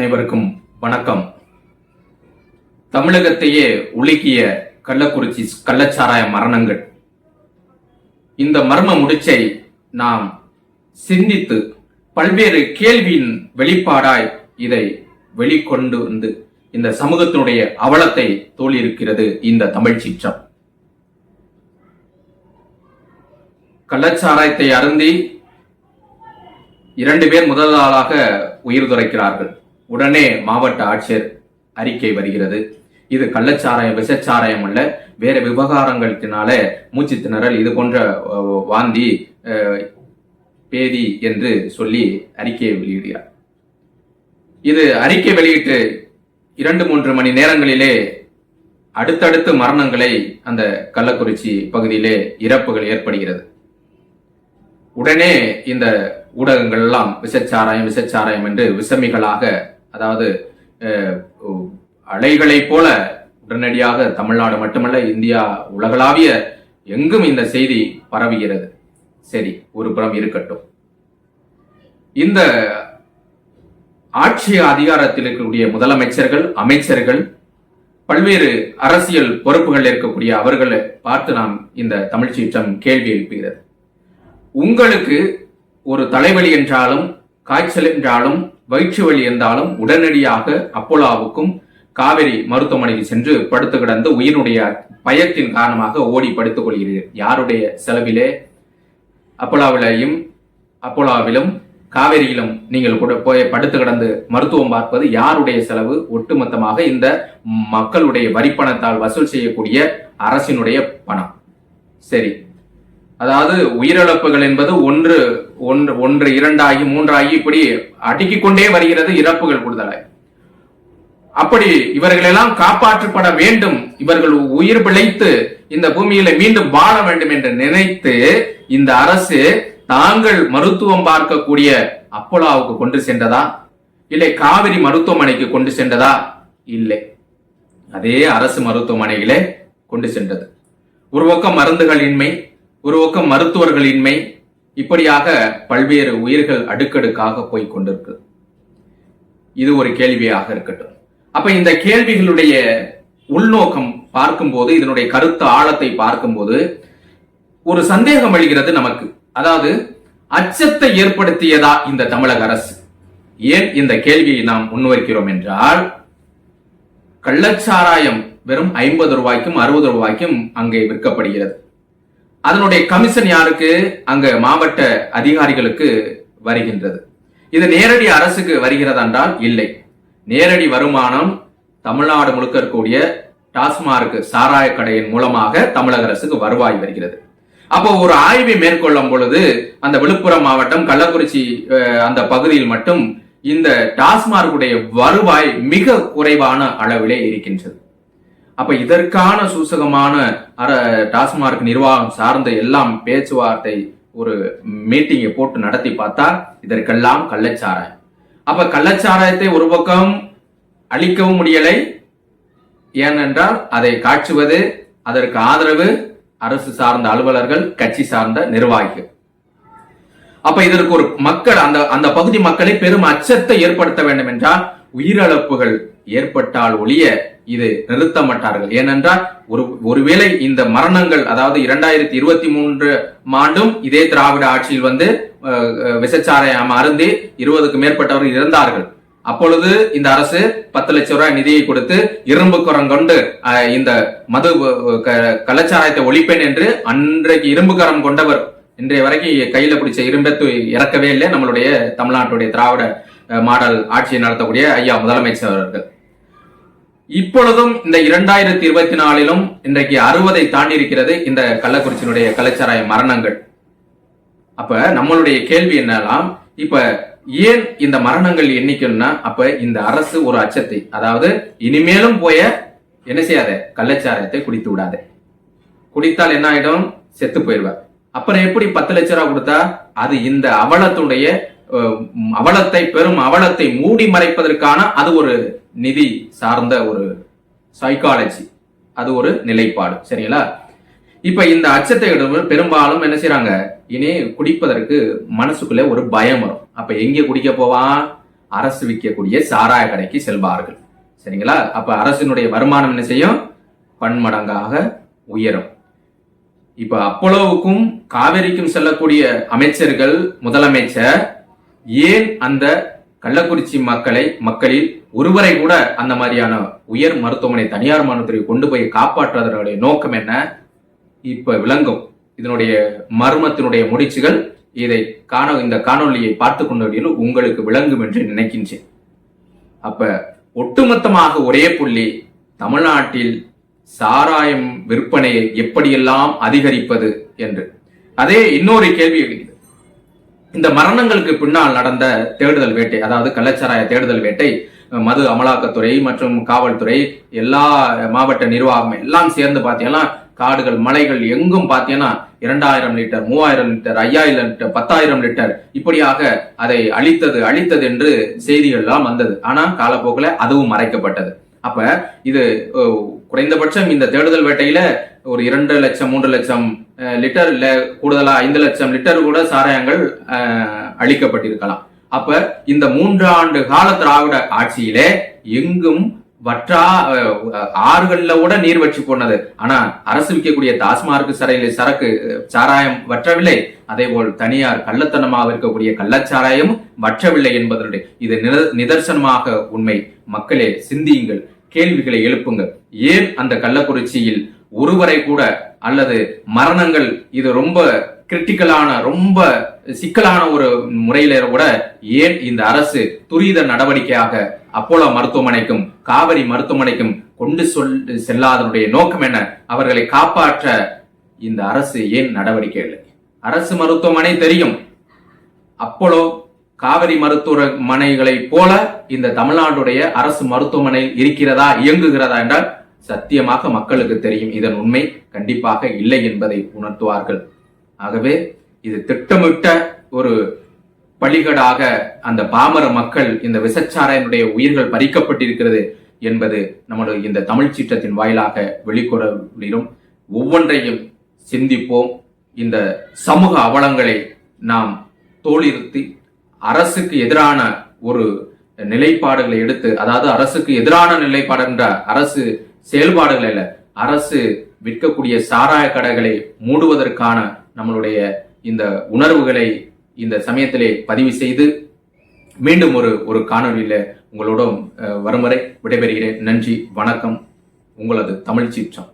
அனைவருக்கும் வணக்கம். தமிழகத்தையே உலுக்கிய கள்ளக்குறிச்சி கள்ளச்சாராய மரணங்கள், இந்த மர்ம முடிச்சை நாம் சிந்தித்து பல்வேறு கேள்வியின் வெளிப்பாடாய் இதை வெளிக்கொண்டு வந்து இந்த சமூகத்தினுடைய அவலத்தை தோலிருக்கிறது இந்த தமிழ் சீற்றம். கள்ளச்சாராயத்தை அருந்தி 2 பேர் முதலாளாக உயிர் துறக்கிறார்கள். உடனே மாவட்ட ஆட்சியர் அறிக்கை வருகிறது. இது கள்ளச்சாராயம், விஷச்சாராயம் அல்ல, வேற விவகாரங்களுக்குனால மூச்சு திணறல், இது போன்ற வாந்தி, பேதி என்று சொல்லி அறிக்கையை வெளியிடுகிறார். இது அறிக்கை வெளியிட்டு 2-3 மணி நேரங்களிலே அடுத்தடுத்து மரணங்களை அந்த கள்ளக்குறிச்சி பகுதியிலே இறப்புகள் ஏற்படுகிறது. உடனே இந்த ஊடகங்கள் எல்லாம் விஷச்சாராயம் என்று விசமிகளாக, அதாவது அலைகளை போல உடனடியாக தமிழ்நாடு மட்டுமல்ல இந்தியா உலகளாவிய எங்கும் இந்த செய்தி பரவுகிறது. சரி, ஒரு புறம் இருக்கட்டும். இந்த ஆட்சி அதிகாரத்தில் இருக்கக்கூடிய முதலமைச்சர்கள், அமைச்சர்கள், பல்வேறு அரசியல் பொறுப்புகள் இருக்கக்கூடிய அவர்களை பார்த்து நாம் இந்த தமிழ் சீற்றம் கேள்வி எழுப்புகிறது. உங்களுக்கு ஒரு தலைவலி என்றாலும், காய்ச்சல் என்றாலும், வயிற்று வலி என்றாலும் உடனடியாக அப்போலாவுக்கும் காவேரி மருத்துவமனைக்கு சென்று படுத்து கிடந்து உயிரினுடைய பயத்தின் காரணமாக ஓடி படுத்துக் கொள்கிறீர்கள். யாருடைய செலவிலே? அப்போலாவிலும் காவேரியிலும் நீங்கள் கூட போய் படுத்து கிடந்து மருத்துவம் பார்ப்பது யாருடைய செலவு? ஒட்டுமொத்தமாக இந்த மக்களுடைய வரிப்பணத்தால் வசூல் செய்யக்கூடிய அரசினுடைய பணம். சரி, அதாவது உயிரிழப்புகள் என்பது 1, 2 ஆகி 3 ஆகி இப்படி அடுக்கிக் கொண்டே வருகிறது. இறப்புகள் கூடுதலாய். அப்படி இவர்களெல்லாம் காப்பாற்றப்பட வேண்டும், இவர்கள் உயிர் பிழைத்து இந்த பூமியில மீண்டும் வாழ வேண்டும் என்று நினைத்து இந்த அரசு தாங்கள் மருத்துவம் பார்க்கக்கூடிய அப்போலாவுக்கு கொண்டு சென்றதா? இல்லை காவிரி மருத்துவமனைக்கு கொண்டு சென்றதா? இல்லை, அதே அரசு மருத்துவமனைகளே கொண்டு சென்றது. ஒரு பக்கம் மருந்துகளின்மை, ஒரு பக்கம் மருத்துவர்களின்மை, இப்படியாக பல்வேறு உயிர்கள் அடுக்கடுக்காக போய் கொண்டிருக்கு. இது ஒரு கேள்வியாக இருக்கட்டும். அப்ப இந்த கேள்விகளுடைய உள்நோக்கம் பார்க்கும்போது, இதனுடைய கருத்து ஆழத்தை பார்க்கும்போது ஒரு சந்தேகம் எழுகிறது நமக்கு. அதாவது அச்சத்தை ஏற்படுத்தியதா இந்த தமிழக அரசு? ஏன் இந்த கேள்வியை நாம் முன்வைக்கிறோம் என்றால், கள்ளச்சாராயம் வெறும் 50 ரூபாய்க்கும் 60 ரூபாய்க்கும் அங்கே விற்கப்படுகிறது. அதனுடைய கமிஷன் யாருக்கு? அங்க மாவட்ட அதிகாரிகளுக்கு வருகின்றது. இது நேரடி அரசுக்கு வருகிறது என்றால் இல்லை. நேரடி வருமானம் தமிழ்நாடு முழுக்க இருக்கக்கூடிய டாஸ்மார்க் சாராய கடையின் மூலமாக தமிழக அரசுக்கு வருவாய் வருகிறது. அப்போ ஒரு ஆய்வை மேற்கொள்ளும் பொழுது அந்த விழுப்புரம் மாவட்டம் கள்ளக்குறிச்சி அந்த பகுதியில் மட்டும் இந்த டாஸ்மார்க்குடைய வருவாய் மிக குறைவான அளவிலே இருக்கின்றது. அப்ப இதற்கான சூசகமான டாஸ்மார்க் நிர்வாகம் சார்ந்த எல்லாம் பேச்சுவார்த்தை ஒரு மீட்டிங்கை போட்டு நடத்தி பார்த்தா இதற்கெல்லாம் கள்ளச்சாராயம். அப்ப கள்ளச்சாராயத்தை ஒரு பக்கம் அழிக்கவும் முடியலை. ஏனென்றால் அதை காட்சுவது, அதற்கு ஆதரவு அரசு சார்ந்த அலுவலர்கள், கட்சி சார்ந்த நிர்வாகிகள். அப்ப இதற்கு ஒரு மக்கள், அந்த பகுதி மக்களை பெரும் அச்சத்தை ஏற்படுத்த வேண்டும் என்றால் உயிரிழப்புகள் ஏற்பட்டால் ஒழிய இது நிறுத்த மாட்டார்கள். ஏனென்றால் ஒருவேளை இந்த மரணங்கள், அதாவது 2023 ஆண்டும் இதே திராவிட ஆட்சியில் வந்து விஷச்சாராயம் அருந்தி 20க்கும் மேற்பட்டவர்கள் இறந்தார்கள். அப்பொழுது இந்த அரசு 10 லட்சம் ரூபாய் நிதியை கொடுத்து இரும்பு கரம் கொண்டு இந்த மது கள்ளச்சாராயத்தை ஒழிப்பேன் என்று அன்றைக்கு இரும்பு கரம் கொண்டவர் இன்றைய வரைக்கும் கையில பிடிச்ச இரும்பை இறக்கவே இல்லை. நம்மளுடைய தமிழ்நாட்டுடைய திராவிட மாடல் ஆட்சியை நடத்தக்கூடிய ஐயா முதலமைச்சர் அவர்கள். இப்பொழுதும் இந்த 2024 இன்றைக்கு 60 தாண்டி இருக்கிறது இந்த கள்ளக்குறிச்சியினுடைய கள்ளச்சாராய மரணங்கள். அப்ப நம்மளுடைய கேள்வி என்னலாம், இப்ப ஏன் இந்த மரணங்கள் எண்ணிக்கைன்னா, அப்ப இந்த அரசு ஒரு அச்சத்தை, அதாவது இனிமேலும் போய என்ன செய்யாத, கள்ளச்சாராயத்தை குடித்து விடாத, குடித்தால் என்ன ஆயிடும், செத்து போயிடுவார். அப்புறம் எப்படி 10 லட்சம் ரூபாய் கொடுத்தா? அது இந்த அவலத்தை, பெரும் அவலத்தை மூடி மறைப்பதற்கான அது ஒரு நிதி சார்ந்த ஒரு சைக்காலஜி, அது ஒரு நிலைப்பாடு. சரிங்களா? இப்ப இந்த அச்சத்தை பெரும்பாலும் என்ன செய்யறாங்க, இனி குடிப்பதற்கு மனசுக்குள்ள ஒரு பயம் வரும். அப்ப எங்க குடிக்க போவான்? அரசு விற்கக்கூடிய சாராய கடைக்கு செல்வார்கள். சரிங்களா? அப்ப அரசினுடைய வருமானம் என்ன செய்யும்? பன்மடங்காக உயரும். இப்ப அப்போலோவுக்கும் காவேரிக்கும் செல்லக்கூடிய அமைச்சர்கள், முதலமைச்சர் ஏன் அந்த கள்ளக்குறிச்சி மக்களில் ஒருவரை கூட அந்த மாதிரியான உயர் மருத்துவமனை, தனியார் மருத்துவரை கொண்டு போய் காப்பாற்றுவதனுடைய நோக்கம் என்ன? இப்ப விளங்கும். இதனுடைய மர்மத்தினுடைய முடிச்சுகள் இந்த காணொலியை பார்த்து கொண்டு உங்களுக்கு விளங்கும் என்று நினைக்கின்றேன். அப்ப ஒட்டுமொத்தமாக ஒரே புள்ளி, தமிழ்நாட்டில் சாராயம் விற்பனையை எப்படியெல்லாம் அதிகரிப்பது என்று. அதே இன்னொரு கேள்வி எழுகிறது. இந்த மரணங்களுக்கு பின்னால் நடந்த தேடுதல் வேட்டை, அதாவது கள்ளச்சாராய தேடுதல் வேட்டை, மது அமலாக்கத்துறை மற்றும் காவல்துறை, எல்லா மாவட்ட நிர்வாகம் எல்லாம் சேர்ந்து பார்த்தீங்கன்னா காடுகள் மலைகள் எங்கும் பார்த்தீங்கன்னா 2000 லிட்டர், 3000 லிட்டர், 5000 லிட்டர், 10,000 லிட்டர் இப்படியாக அதை அழித்தது என்று செய்திகள் எல்லாம் வந்தது. ஆனா காலப்போக்கில் அதுவும் மறைக்கப்பட்டது. அப்ப இது குறைந்தபட்சம் இந்த தேடுதல் வேட்டையில ஒரு 2 லட்சம் 3 லட்சம் லிட்டர் இல்ல கூடுதலா 5 லட்சம் லிட்டர் கூட சாராயங்கள் அழிக்கப்பட்டிருக்கலாம். அப்ப இந்த 3 ஆண்டு கால திராவிட ஆட்சியிலே எங்கும் வற்றா ஆறுகள்ல கூட நீர் வற்றி போனது. ஆனா அரசு விற்கக்கூடிய டாஸ்மார்க் சரக்கு சாராயம் வற்றவில்லை. அதே போல் தனியார் கள்ளத்தனமாக இருக்கக்கூடிய கள்ளச்சாராயம் வற்றவில்லை என்பதனுடைய இது நிதர்சனமாக உண்மை. மக்களே சிந்தியுங்கள், கேள்விகளை எழுப்புங்கள். ஏன் அந்த கள்ளக்குறிச்சியில் ஒருவரை கூட அல்லது மரணங்கள் இது ரொம்ப கிரிட்டிக்கலான, ரொம்ப சிக்கலான ஒரு முறையில கூட ஏன் இந்த அரசு துரித நடவடிக்கையாக அப்போலோ மருத்துவமனைக்கும் காவிரி மருத்துவமனைக்கும் கொண்டு செல்லாதனுடைய நோக்கம் என்ன? அவர்களை காப்பாற்ற இந்த அரசு ஏன் நடவடிக்கை இல்லை? அரசு மருத்துவமனை தெரியும். அப்போலோ காவிரி மருத்துவமனைகளை போல இந்த தமிழ்நாட்டுடைய அரசு மருத்துவமனை இருக்கிறதா, இயங்குகிறதா என்றால் சத்தியமாக மக்களுக்கு தெரியும். இதன் உண்மை கண்டிப்பாக இல்லை என்பதை உணர்த்துவார்கள். ஆகவே இது திட்டமிட்ட ஒரு பலிகடாக அந்த பாமர மக்கள், இந்த விசச்சாரையினுடைய உயிர்கள் பறிக்கப்பட்டிருக்கிறது என்பது நம்முடைய இந்த தமிழ் சீற்றத்தின் வாயிலாக வெளிக்கொணரும். ஒவ்வொன்றையும் சிந்திப்போம். இந்த சமூக அவலங்களை நாம் தோளிருத்தி அரசுக்கு எதிரான ஒரு நிலைப்பாடுகளை எடுத்து, அதாவது அரசுக்கு எதிரான நிலைப்பாடு என்ற அரசு செயல்பாடுகள் அல்ல, அரசு விற்கக்கூடிய சாராய கடைகளை மூடுவதற்கான நம்மளுடைய இந்த உணர்வுகளை இந்த சமயத்திலே பதிவு செய்து மீண்டும் ஒரு காணொலியில உங்களோட வரும் வரை விடைபெறுகிறேன். நன்றி, வணக்கம். உங்களது தமிழ் சீற்றம்.